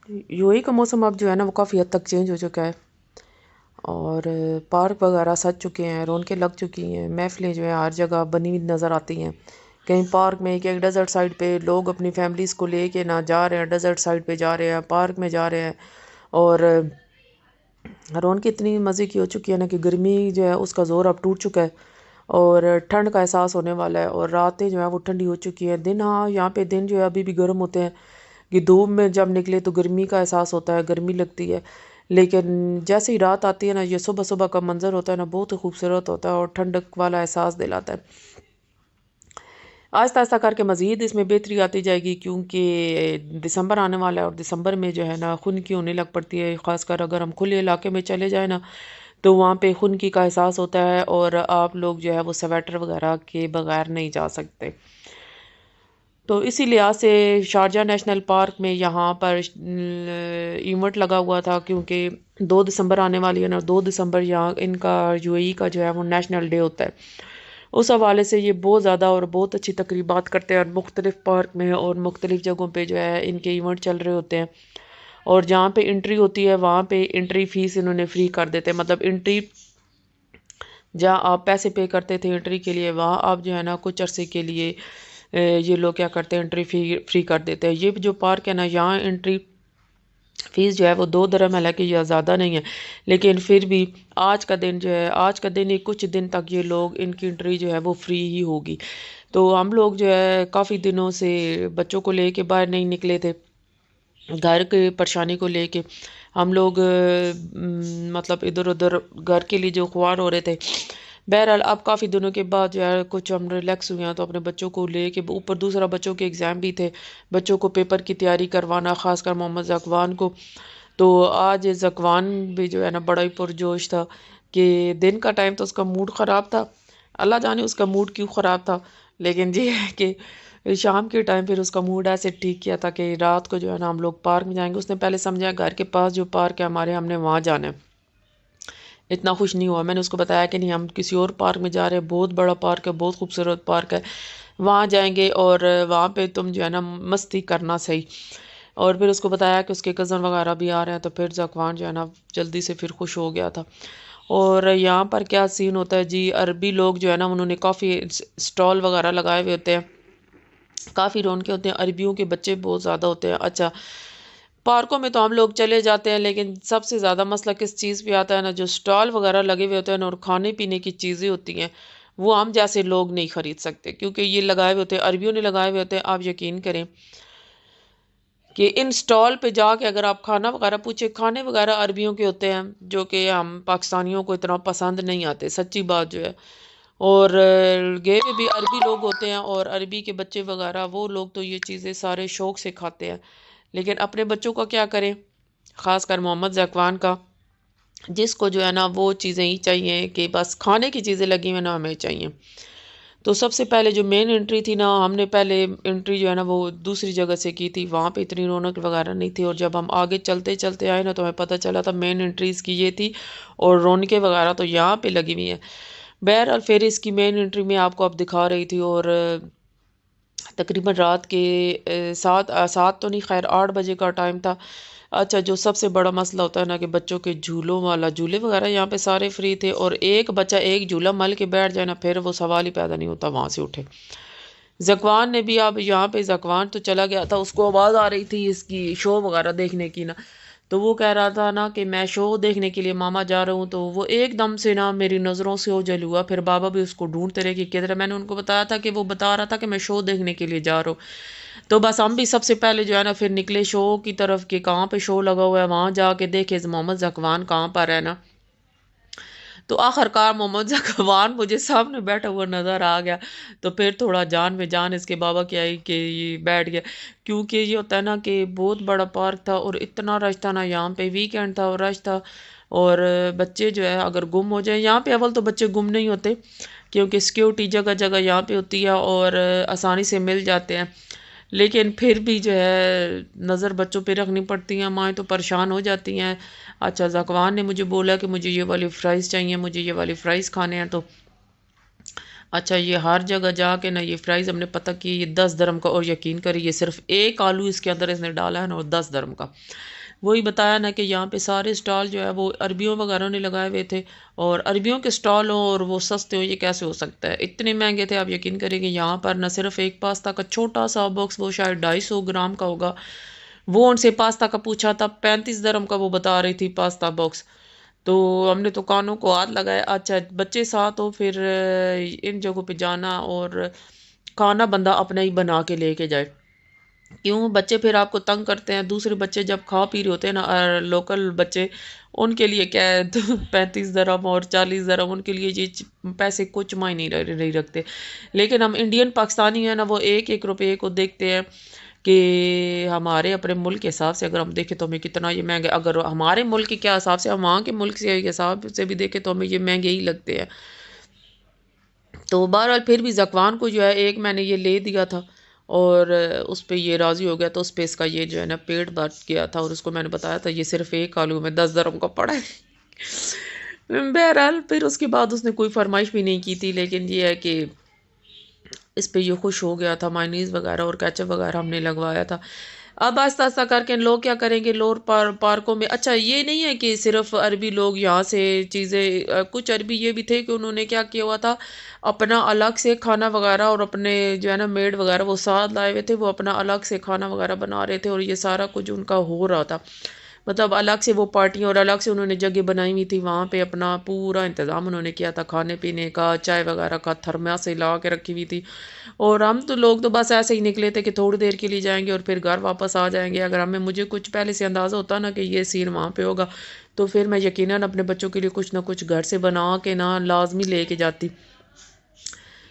You اے کا موسم اب جو ہے نا وہ کافی حد تک چینج ہو چکا ہے، اور پارک وغیرہ سج چکے ہیں، رونقیں لگ چکی ہیں، محفلیں جو ہیں ہر جگہ بنی ہوئی نظر آتی ہیں۔ کہیں پارک میں، کہ ڈیزرٹ سائڈ پہ لوگ اپنی فیملیز کو لے کے نہ جا رہے ہیں، ڈیزرٹ سائڈ پہ جا رہے ہیں، پارک میں جا رہے ہیں، اور رونقیں اتنی مزے کی ہو چکی ہے نا کہ گرمی جو ہے اس کا زور اب ٹوٹ چکا ہے، اور ٹھنڈ کا احساس ہونے والا ہے، اور راتیں جو ہیں وہ ٹھنڈی ہو چکی ہیں۔ دن، ہاں یہاں پہ دن جو ہے ابھی بھی گرم ہوتے ہیں، کہ دھوپ میں جب نکلے تو گرمی کا احساس ہوتا ہے، گرمی لگتی ہے، لیکن جیسے ہی رات آتی ہے نا، یہ صبح صبح کا منظر ہوتا ہے نا، بہت ہی خوبصورت ہوتا ہے اور ٹھنڈک والا احساس دلاتا ہے۔ آہستہ آہستہ کر کے مزید اس میں بہتری آتی جائے گی، کیونکہ دسمبر آنے والا ہے، اور دسمبر میں جو ہے نا خنکی ہونے لگ پڑتی ہے، خاص کر اگر ہم کھلے علاقے میں چلے جائیں نا تو وہاں پہ خنکی کا احساس ہوتا ہے، اور آپ لوگ جو ہے وہ سویٹر وغیرہ کے بغیر نہیں جا سکتے۔ تو اسی لحاظ سے شارجہ نیشنل پارک میں یہاں پر ایونٹ لگا ہوا تھا، کیونکہ 2 دسمبر آنے والی ہے نا، 2 دسمبر یہاں ان کا یو اے ای کا جو ہے وہ نیشنل ڈے ہوتا ہے۔ اس حوالے سے یہ بہت زیادہ اور بہت اچھی تقریبات کرتے ہیں، اور مختلف پارک میں اور مختلف جگہوں پہ جو ہے ان کے ایونٹ چل رہے ہوتے ہیں، اور جہاں پہ انٹری ہوتی ہے وہاں پہ انٹری فیس انہوں نے فری کر دیتے ہیں، مطلب انٹری جہاں آپ پیسے پے کرتے تھے انٹری کے لیے، وہاں آپ جو ہے نا کچھ عرصے کے لیے یہ لوگ کیا کرتے ہیں، انٹری فری کر دیتے ہیں۔ یہ جو پارک ہے نا، یہاں انٹری فیس جو ہے وہ 2 درہم ہے، حالانکہ یہ زیادہ نہیں ہے، لیکن پھر بھی آج کا دن جو ہے، آج کا دن ہی کچھ دن تک یہ لوگ ان کی انٹری جو ہے وہ فری ہی ہوگی۔ تو ہم لوگ جو ہے کافی دنوں سے بچوں کو لے کے باہر نہیں نکلے تھے، گھر کی پریشانی کو لے کے ہم لوگ مطلب ادھر ادھر گھر کے لیے جو خوار ہو رہے تھے۔ بہرحال اب کافی دنوں کے بعد جو ہے کچھ ہم ریلیکس ہوئے ہیں، تو اپنے بچوں کو لے کے، اوپر دوسرا بچوں کے ایگزام بھی تھے، بچوں کو پیپر کی تیاری کروانا، خاص کر محمد ذکوان کو۔ تو آج ذکوان بھی جو ہے نا بڑا ہی پرجوش تھا، کہ دن کا ٹائم تو اس کا موڈ خراب تھا، اللہ جانے اس کا موڈ کیوں خراب تھا، لیکن یہ ہے کہ شام کے ٹائم پھر اس کا موڈ ایسے ٹھیک کیا تھا کہ رات کو جو ہے نا ہم لوگ پارک میں جائیں گے۔ اس نے پہلے سمجھا گھر کے پاس جو پارک ہے ہمارے، ہم نے وہاں جانا ہے، اتنا خوش نہیں ہوا۔ میں نے اس کو بتایا کہ نہیں، ہم کسی اور پارک میں جا رہے ہیں، بہت بڑا پارک ہے، بہت خوبصورت پارک ہے، وہاں جائیں گے، اور وہاں پہ تم جو ہے نا مستی کرنا صحیح۔ اور پھر اس کو بتایا کہ اس کے کزن وغیرہ بھی آ رہے ہیں، تو پھر ذکوان جو ہے نا جلدی سے پھر خوش ہو گیا تھا۔ اور یہاں پر کیا سین ہوتا ہے جی، عربی لوگ جو ہے نا انہوں نے کافی سٹال وغیرہ لگائے ہوئے ہوتے ہیں، کافی رونقیں ہوتے ہیں، عربیوں کے بچے بہت زیادہ ہوتے ہیں۔ اچھا، پارکوں میں تو ہم لوگ چلے جاتے ہیں، لیکن سب سے زیادہ مسئلہ کس چیز پہ آتا ہے نا، جو سٹال وغیرہ لگے ہوئے ہوتے ہیں نا، اور کھانے پینے کی چیزیں ہوتی ہیں، وہ ہم جیسے لوگ نہیں خرید سکتے، کیونکہ یہ لگائے ہوئے ہوتے ہیں، عربیوں نے لگائے ہوئے ہوتے ہیں۔ آپ یقین کریں کہ ان سٹال پہ جا کے اگر آپ کھانا وغیرہ پوچھے، کھانے وغیرہ عربیوں کے ہوتے ہیں، جو کہ ہم پاکستانیوں کو اتنا پسند نہیں آتے، سچی بات جو ہے۔ اور گئے ہوئے بھی عربی لوگ ہوتے ہیں، اور عربی کے بچے وغیرہ، وہ لوگ تو یہ چیزیں سارے شوق سے کھاتے ہیں، لیکن اپنے بچوں کا کیا کریں، خاص کر محمد ذکوان کا، جس کو جو ہے نا وہ چیزیں ہی چاہیے، کہ بس کھانے کی چیزیں لگی ہوئی نا ہمیں چاہیے۔ تو سب سے پہلے جو مین انٹری تھی نا، ہم نے پہلے انٹری جو ہے نا وہ دوسری جگہ سے کی تھی، وہاں پہ اتنی رونق وغیرہ نہیں تھی، اور جب ہم آگے چلتے چلتے آئے نا تو ہمیں پتہ چلا تھا مین انٹریز کی یہ تھی، اور رونقیں وغیرہ تو یہاں پہ لگی ہوئی ہیں۔ بہرحال پھر اس کی مین انٹری میں آپ کو اب دکھا رہی تھی، اور تقریباً رات کے 7 تو نہیں، خیر 8 بجے کا ٹائم تھا۔ اچھا، جو سب سے بڑا مسئلہ ہوتا ہے نا کہ بچوں کے جھولوں والا، جھولے وغیرہ یہاں پہ سارے فری تھے، اور ایک بچہ ایک جھولا مل کے بیٹھ جائے نا، پھر وہ سوال ہی پیدا نہیں ہوتا وہاں سے اٹھے۔ ذکوان نے بھی، اب یہاں پہ ذکوان تو چلا گیا تھا، اس کو آواز آ رہی تھی اس کی شو وغیرہ دیکھنے کی نا، تو وہ کہہ رہا تھا نا کہ میں شو دیکھنے کے لیے ماما جا رہا ہوں، تو وہ ایک دم سے نا میری نظروں سے اوجھل ہوا، پھر بابا بھی اس کو ڈھونڈتے رہے کہ کدھر ہے۔ میں نے ان کو بتایا تھا کہ وہ بتا رہا تھا کہ میں شو دیکھنے کے لیے جا رہا ہوں، تو بس ہم بھی سب سے پہلے جو ہے نا پھر نکلے شو کی طرف، کہ کہاں پہ شو لگا ہوا ہے، وہاں جا کے دیکھے محمد ذکوان کہاں پر ہے نا۔ تو آخر کار محمد ذکوان مجھے سامنے بیٹھا ہوا نظر آ گیا، تو پھر تھوڑا جان میں جان اس کے بابا کی آئی کہ یہ بیٹھ گیا، کیونکہ یہ ہوتا ہے نا کہ بہت بڑا پارک تھا، اور اتنا رش تھا نا، یہاں پہ ویکینڈ تھا اور رش تھا، اور بچے جو ہے اگر گم ہو جائیں، یہاں پہ اول تو بچے گم نہیں ہوتے، کیونکہ سیکیورٹی جگہ جگہ یہاں پہ ہوتی ہے، اور آسانی سے مل جاتے ہیں، لیکن پھر بھی جو ہے نظر بچوں پہ رکھنی پڑتی ہیں، مائیں تو پریشان ہو جاتی ہیں۔ اچھا، ذکوان نے مجھے بولا کہ مجھے یہ والی فرائز چاہیے، مجھے یہ والی فرائز کھانے ہیں، تو اچھا یہ ہر جگہ جا کے نا یہ فرائز ہم نے پتہ کی یہ 10 درہم کا، اور یقین کریں یہ صرف ایک آلو اس کے اندر اس نے ڈالا ہے نا، اور 10 درہم کا۔ وہی بتایا نا کہ یہاں پہ سارے سٹال جو ہے وہ عربیوں وغیرہ نے لگائے ہوئے تھے، اور عربیوں کے سٹال ہوں اور وہ سستے ہوں، یہ کیسے ہو سکتا ہے؟ اتنے مہنگے تھے۔ آپ یقین کریں کہ یہاں پر نہ صرف ایک پاستا کا چھوٹا سا باکس، وہ شاید 250 گرام کا ہوگا، وہ ان سے پاستا کا پوچھا تھا، 35 درہم کا وہ بتا رہی تھی پاستا باکس۔ تو ہم نے تو کانوں کو ہاتھ لگایا۔ اچھا بچے ساتھ ہو پھر ان جگہوں پہ جانا اور کھانا بندہ اپنا ہی بنا کے لے کے جائے، کیوں بچے پھر آپ کو تنگ کرتے ہیں۔ دوسرے بچے جب کھا پی رہے ہوتے ہیں نا، لوکل بچے، ان کے لیے کیا ہے 35 درہم اور 40 درہم، ان کے لیے یہ پیسے کچھ معنی نہیں رکھتے۔ لیکن ہم انڈین پاکستانی ہیں نا، وہ ایک ایک روپے کو دیکھتے ہیں کہ ہمارے اپنے ملک کے حساب سے اگر ہم دیکھیں تو ہمیں کتنا یہ مہنگا، اگر ہمارے ملک کے کیا حساب سے، ہم وہاں کے ملک سے حساب سے بھی دیکھیں تو ہمیں یہ مہنگے ہی لگتے ہیں۔ تو بہرحال پھر بھی زکوان کو جو ہے ایک میں نے یہ لے دیا تھا، اور اس پہ یہ راضی ہو گیا، تو اس پہ اس کا یہ جو ہے نا پیٹ بھر گیا تھا، اور اس کو میں نے بتایا تھا یہ صرف ایک آلو میں 10 درہم کا پڑا ہے۔ بہرحال پھر اس کے بعد اس نے کوئی فرمائش بھی نہیں کی تھی، لیکن یہ ہے کہ اس پہ یہ خوش ہو گیا تھا۔ مائنیز وغیرہ اور کیچپ وغیرہ ہم نے لگوایا تھا۔ اب آہستہ آہستہ کر کے لوگ کیا کریں گے، لور پارکوں میں، اچھا یہ نہیں ہے کہ صرف عربی لوگ یہاں سے چیزیں، کچھ عربی یہ بھی تھے کہ انہوں نے کیا کیا ہوا تھا، اپنا الگ سے کھانا وغیرہ، اور اپنے جو ہے نا میڈ وغیرہ وہ ساتھ لائے ہوئے تھے، وہ اپنا الگ سے کھانا وغیرہ بنا رہے تھے، اور یہ سارا کچھ ان کا ہو رہا تھا، مطلب الگ سے وہ پارٹیاں، اور الگ سے انہوں نے جگہ بنائی ہوئی تھی، وہاں پہ اپنا پورا انتظام انہوں نے کیا تھا کھانے پینے کا، چائے وغیرہ کا تھرما سے لا کے رکھی ہوئی تھی۔ اور ہم تو لوگ تو بس ایسے ہی نکلے تھے کہ تھوڑی دیر کے لیے جائیں گے اور پھر گھر واپس آ جائیں گے۔ اگر مجھے کچھ پہلے سے اندازہ ہوتا نا کہ یہ سین وہاں پہ ہوگا، تو پھر میں یقیناً اپنے بچوں کے لیے کچھ نہ کچھ گھر سے بنا کے نا لازمی لے کے جاتی۔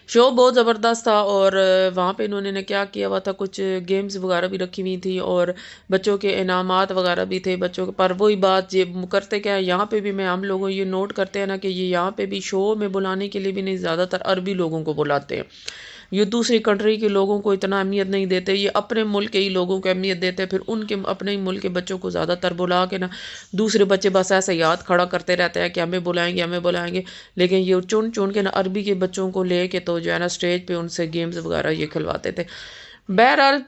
شو بہت زبردست تھا، اور وہاں پہ انہوں نے کیا کیا ہوا تھا، کچھ گیمز وغیرہ بھی رکھی ہوئی تھی، اور بچوں کے انعامات وغیرہ بھی تھے بچوں کے پر۔ وہی بات یہ کرتے کیا ہے یہاں پہ بھی، میں ہم لوگوں یہ نوٹ کرتے ہیں نا کہ یہ یہاں پہ بھی شو میں بلانے کے لیے بھی نہیں، زیادہ تر عربی لوگوں کو بلاتے ہیں۔ یہ دوسری کنٹری کے لوگوں کو اتنا اہمیت نہیں دیتے، یہ اپنے ملک کے ہی لوگوں کو اہمیت دیتے ہیں، پھر ان کے اپنے ہی ملک کے بچوں کو زیادہ تر بلا کے نا دوسرے بچے بس ایسے یاد کھڑا کرتے رہتے ہیں کہ ہمیں بلائیں گے ہمیں بلائیں گے، لیکن یہ چن چن کے نا عربی کے بچوں کو لے کے تو جو ہے نا اسٹیج پہ ان سے گیمز وغیرہ یہ کھلواتے تھے۔ بہرحال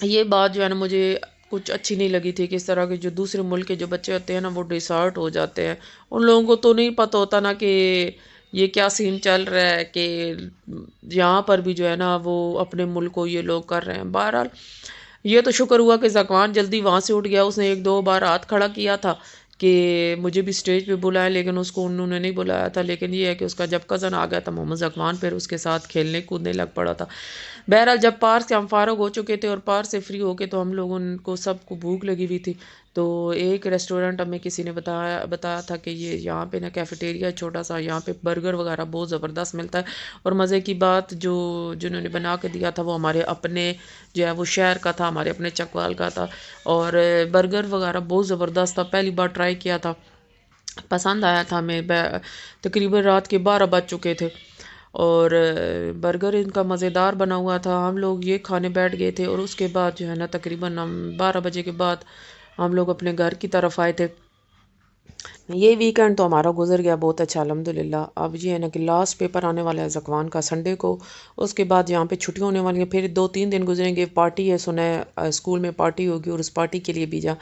یہ بات جو ہے نا مجھے کچھ اچھی نہیں لگی تھی کہ اس طرح کے جو دوسرے ملک کے جو بچے ہوتے ہیں نا وہ ڈسارٹ ہو جاتے ہیں، ان لوگوں کو تو نہیں پتہ ہوتا نا کہ یہ کیا سین چل رہا ہے، کہ یہاں پر بھی جو ہے نا وہ اپنے ملک کو یہ لوگ کر رہے ہیں۔ بہرحال یہ تو شکر ہوا کہ زکوان جلدی وہاں سے اٹھ گیا، اس نے ایک دو بار ہاتھ کھڑا کیا تھا کہ مجھے بھی سٹیج پہ بلائے، لیکن اس کو انہوں نے نہیں بلایا تھا۔ لیکن یہ ہے کہ اس کا جب کزن آ گیا تھا محمد زکوان، پھر اس کے ساتھ کھیلنے کودنے لگ پڑا تھا۔ بہرحال جب پارک سے ہم فارغ ہو چکے تھے اور پارک سے فری ہو کے، تو ہم لوگوں کو سب کو بھوک لگی ہوئی تھی، تو ایک ریسٹورنٹ ہمیں کسی نے بتایا تھا کہ یہ یہاں پہ نا کیفیٹیریا چھوٹا سا، یہاں پہ برگر وغیرہ بہت زبردست ملتا ہے، اور مزے کی بات جنہوں نے بنا کے دیا تھا وہ ہمارے اپنے جو ہے وہ شہر کا تھا، ہمارے اپنے چکوال کا تھا، اور برگر وغیرہ بہت زبردست تھا، پہلی بار ٹرائی کیا تھا، پسند آیا تھا ہمیں۔ تقریباً رات کے 12 بج چکے تھے، اور برگر ان کا مزیدار بنا ہوا تھا، ہم لوگ یہ کھانے بیٹھ گئے تھے، اور اس کے بعد جو ہے نا تقریباً ہم 12 بجے کے بعد ہم لوگ اپنے گھر کی طرف آئے تھے۔ یہ ویکنڈ تو ہمارا گزر گیا بہت اچھا الحمدللہ۔ اب یہ ہے نا کہ لاسٹ پیپر آنے والا ہے زکوان کا سنڈے کو، اس کے بعد یہاں پہ چھٹی ہونے والی ہے، پھر 2-3 دن گزریں گے، پارٹی ہے سنا ہے اسکول میں پارٹی ہوگی، اور اس پارٹی کے لیے بھی جا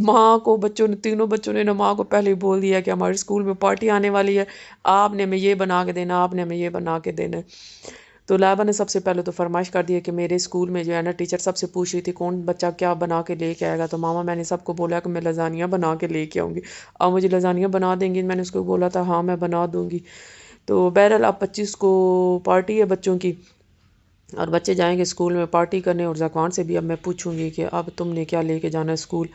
ماں کو تینوں بچوں نے نا ماں کو پہلے ہی بول دیا کہ ہمارے اسکول میں پارٹی آنے والی ہے، آپ نے ہمیں یہ بنا کے دینا، آپ نے ہمیں یہ بنا کے دینا ہے۔ تو لائبہ نے سب سے پہلے تو فرمائش کر دی ہے کہ میرے اسکول میں جو ہے نا ٹیچر سب سے پوچھ رہی تھی کون بچہ کیا بنا کے لے کے آئے گا، تو ماما میں نے سب کو بولا کہ میں لزانیاں بنا کے لے کے آؤں گی، آپ مجھے لزانیاں بنا دیں گی؟ میں نے اس کو بولا تھا ہاں میں بنا دوں گی۔ تو بہرحال اب 25 کو پارٹی ہے بچوں کی، اور بچے جائیں گے اسکول میں پارٹی کرنے، اور زکوان سے بھی اب میں پوچھوں گی کہ اب تم نے کیا لے کے جانا ہے اسکول،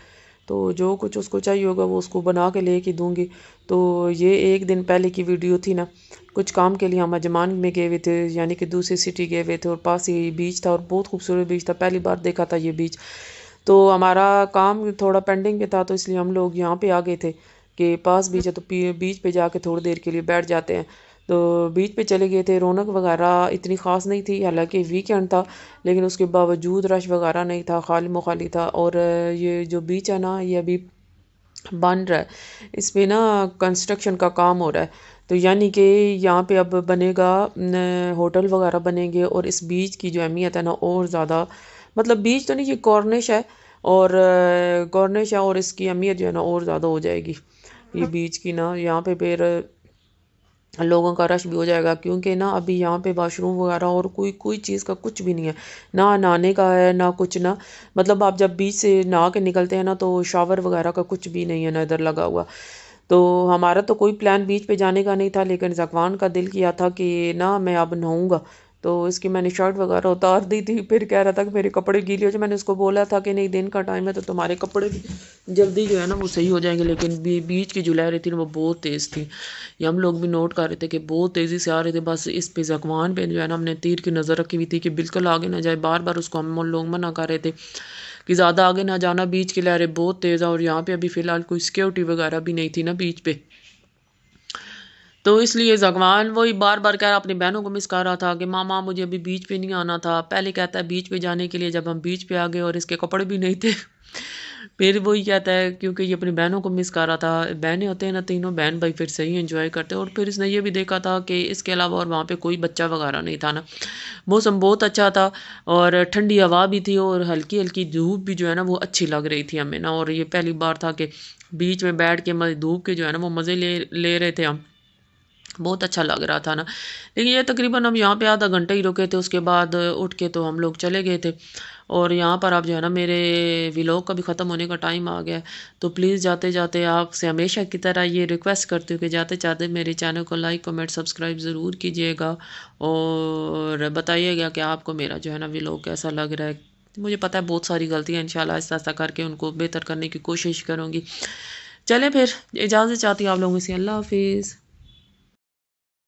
تو جو کچھ اس کو چاہیے ہوگا وہ اس کو بنا کے لے کے دوں گی۔ تو یہ ایک دن پہلے کی ویڈیو تھی نا، کچھ کام کے لیے ہم اجمان میں گئے ہوئے تھے، یعنی کہ دوسری سٹی گئے ہوئے تھے، اور پاس ہی بیچ تھا، اور بہت خوبصورت بیچ تھا، پہلی بار دیکھا تھا یہ بیچ۔ تو ہمارا کام تھوڑا پینڈنگ میں تھا، تو اس لیے ہم لوگ یہاں پہ آ گئے تھے کہ پاس بیچ ہے، تو بیچ پہ جا کے تھوڑی دیر کے لیے بیٹھ جاتے ہیں۔ تو بیچ پہ چلے گئے تھے، رونق وغیرہ اتنی خاص نہیں تھی، حالانکہ ویکینڈ تھا، لیکن اس کے باوجود رش وغیرہ نہیں تھا، خالی مخالی تھا۔ اور یہ جو بیچ ہے نا یہ ابھی بن رہا ہے، اس پہ نا کنسٹرکشن کا کام ہو رہا ہے، تو یعنی کہ یہاں پہ اب بنے گا ہوٹل وغیرہ بنیں گے، اور اس بیچ کی جو اہمیت ہے نا اور زیادہ، مطلب بیچ تو نہیں، یہ کارنش ہے، اور کارنش ہے، اور اس کی اہمیت جو ہے نا اور زیادہ ہو جائے گی یہ بیچ کی نا، یہاں پہ پھر لوگوں کا رش بھی ہو جائے گا، کیونکہ نا ابھی یہاں پہ واش روم وغیرہ اور کوئی چیز کا کچھ بھی نہیں ہے، نہ نہانے کا ہے نہ کچھ، نہ مطلب آپ جب بیچ سے نہا کے نکلتے ہیں نا تو شاور وغیرہ کا کچھ بھی نہیں ہے نا ادھر لگا ہوا. تو ہمارا تو کوئی پلان بیچ پہ جانے کا نہیں تھا، لیکن زکوان کا دل کیا تھا کہ نا میں اب نہاؤں گا، تو اس کی میں نے شرٹ وغیرہ اتار دی تھی، پھر کہہ رہا تھا کہ میرے کپڑے گیلے ہو جائے. میں نے اس کو بولا تھا کہ نہیں، دن کا ٹائم ہے تو تمہارے کپڑے بھی جلدی جو ہے نا وہ صحیح ہو جائیں گے، لیکن بیچ کی جو لہریں تھیں وہ بہت تیز تھی. یہ ہم لوگ بھی نوٹ کر رہے تھے کہ بہت تیزی سے آ رہے تھے. بس اس پہ زکوان پہ جو ہے نا ہم نے تیر کی نظر رکھی ہوئی تھی کہ بالکل آگے نہ جائے، بار بار اس کو ہم لوگ منع کر رہے تھے کہ زیادہ آگے نہ جانا، بیچ کی لہریں بہت تیز ہیں، اور یہاں پہ ابھی فی الحال کوئی سیکیورٹی وغیرہ بھی نہیں تھی نا بیچ پہ. تو اس لیے زگوان وہی بار بار کہہ رہا، اپنی بہنوں کو مس کر رہا تھا کہ ماما مجھے ابھی بیچ پہ نہیں آنا تھا. پہلے کہتا ہے بیچ پہ جانے کے لیے، جب ہم بیچ پہ آ گئے اور اس کے کپڑے بھی نہیں تھے پھر وہی کہتا ہے کیونکہ یہ اپنی بہنوں کو مس کر رہا تھا. بہنیں ہوتے ہیں نا تینوں بہن بھائی، پھر صحیح انجوائے کرتے. اور پھر اس نے یہ بھی دیکھا تھا کہ اس کے علاوہ اور وہاں پہ کوئی بچہ وغیرہ نہیں تھا نا. موسم بہت اچھا تھا، اور ٹھنڈی ہوا بھی تھی، اور ہلکی ہلکی دھوپ بھی جو ہے نا وہ اچھی لگ رہی تھی ہمیں نا. اور یہ پہلی بار تھا کہ بیچ میں بیٹھ کے دھوپ کے جو ہے نا وہ مزے لے رہے تھے ہم. بہت اچھا لگ رہا تھا نا. لیکن یہ تقریباً ہم یہاں پہ آدھا گھنٹہ ہی رکے تھے، اس کے بعد اٹھ کے تو ہم لوگ چلے گئے تھے. اور یہاں پر اب جو ہے نا میرے ولاگ کا بھی ختم ہونے کا ٹائم آ گیا ہے، تو پلیز جاتے جاتے آپ سے ہمیشہ کی طرح یہ ریکویسٹ کرتی ہوں کہ جاتے جاتے میرے چینل کو لائک کمنٹ سبسکرائب ضرور کیجیے گا، اور بتائیے گا کہ آپ کو میرا جو ہے نا ولاگ کیسا لگ رہا ہے. مجھے پتہ ہے بہت ساری غلطیاں، انشاءاللہ آہستہ آہستہ کر کے ان کو بہتر کرنے کی کوشش کروں گی. چلیں پھر اجازت چاہتی ہوں آپ لوگوں سے. اللہ حافظ.